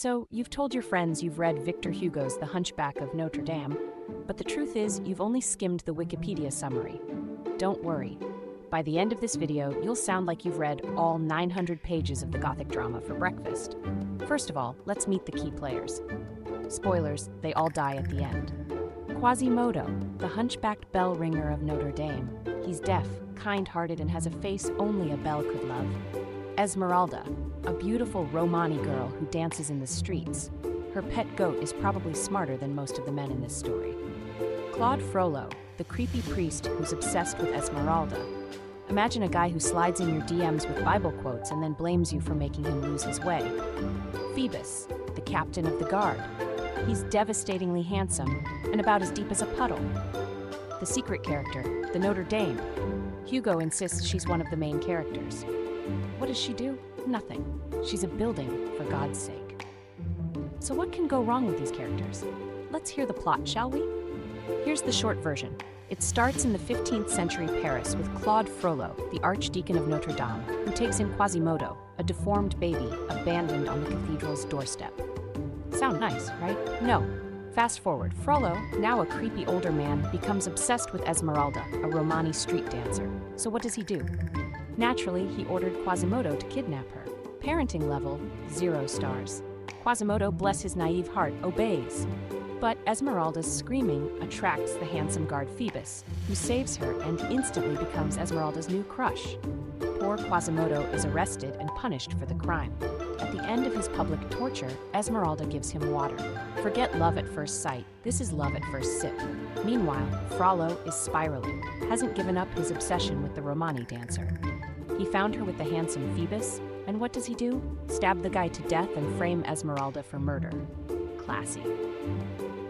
So, you've told your friends you've read Victor Hugo's The Hunchback of Notre Dame, but the truth is you've only skimmed the Wikipedia summary. Don't worry. By the end of this video, you'll sound like you've read all 900 pages of the Gothic drama for breakfast. First of all, let's meet the key players. Spoilers, they all die at the end. Quasimodo, the hunchbacked bellringer of Notre Dame. He's deaf, kind-hearted, and has a face only a bell could love. Esmeralda, a beautiful Romani girl who dances in the streets. Her pet goat is probably smarter than most of the men in this story. Claude Frollo, the creepy priest who's obsessed with Esmeralda. Imagine a guy who slides in your DMs with Bible quotes and then blames you for making him lose his way. Phoebus, the captain of the guard. He's devastatingly handsome and about as deep as a puddle. The secret character, the Notre Dame. Hugo insists she's one of the main characters. What does she do? Nothing. She's a building, for God's sake. So what can go wrong with these characters? Let's hear the plot, shall we? Here's the short version. It starts in the 15th century Paris with Claude Frollo, the Archdeacon of Notre Dame, who takes in Quasimodo, a deformed baby abandoned on the cathedral's doorstep. Sound nice, right? No. Fast forward, Frollo, now a creepy older man, becomes obsessed with Esmeralda, a Romani street dancer. So what does he do? Naturally, he ordered Quasimodo to kidnap her. Parenting level, 0 stars. Quasimodo, bless his naive heart, obeys. But Esmeralda's screaming attracts the handsome guard Phoebus, who saves her and instantly becomes Esmeralda's new crush. Poor Quasimodo is arrested and punished for the crime. At the end of his public torture, Esmeralda gives him water. Forget love at first sight, this is love at first sip. Meanwhile, Frollo is spiraling, hasn't given up his obsession with the Romani dancer. He found her with the handsome Phoebus, and what does he do? Stab the guy to death and frame Esmeralda for murder. Classy.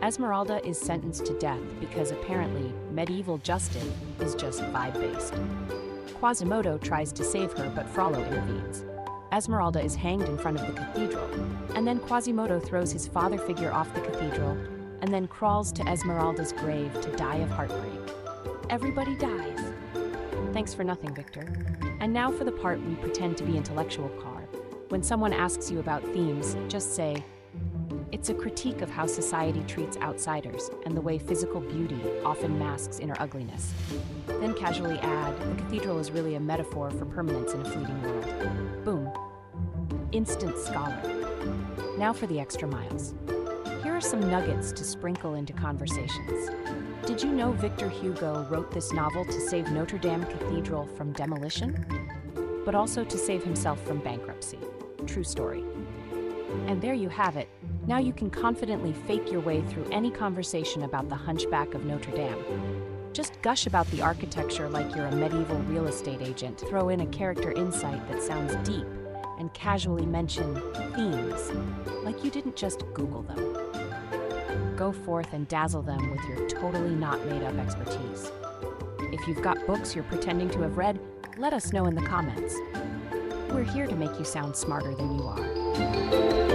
Esmeralda is sentenced to death because apparently medieval justice is just vibe-based. Quasimodo tries to save her, but Frollo intervenes. Esmeralda is hanged in front of the cathedral, and then Quasimodo throws his father figure off the cathedral and then crawls to Esmeralda's grave to die of heartbreak. Everybody dies. Thanks for nothing, Victor. And now for the part we pretend to be intellectual car. When someone asks you about themes, just say, it's a critique of how society treats outsiders and the way physical beauty often masks inner ugliness. Then casually add, the cathedral is really a metaphor for permanence in a fleeting world. Boom. Instant scholar. Now for the extra miles. Here are some nuggets to sprinkle into conversations. Did you know Victor Hugo wrote this novel to save Notre Dame Cathedral from demolition? But also to save himself from bankruptcy. True story. And there you have it. Now you can confidently fake your way through any conversation about the Hunchback of Notre Dame. Just gush about the architecture like you're a medieval real estate agent, throw in a character insight that sounds deep, and casually mention themes, like you didn't just Google them. Go forth and dazzle them with your totally not made-up expertise. If you've got books you're pretending to have read, let us know in the comments. We're here to make you sound smarter than you are.